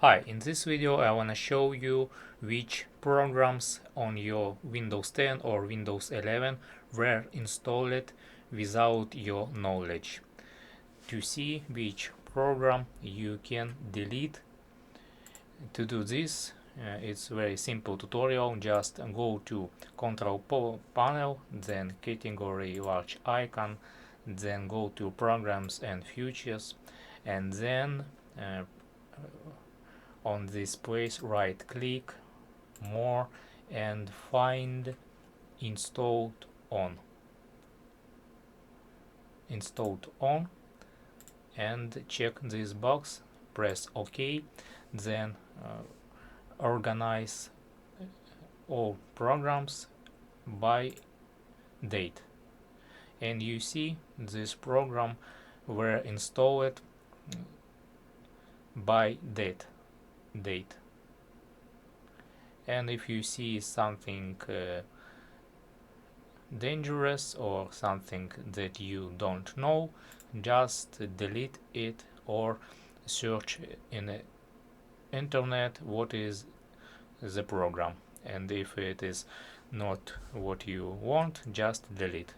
Hi, in this video I want to show you which programs on your Windows 10 or Windows 11 were installed without your knowledge. To see which program you can delete, to do this it's very simple tutorial. Just go to Control Panel, then Category Large Icon, then go to Programs and Features, and then on this place right click More and find installed on and check this box, press OK, then organize all programs by date, and you see this program were installed by date. And if you see something dangerous or something that you don't know, just delete it or search in the internet what is the program, and if it is not what you want, just delete.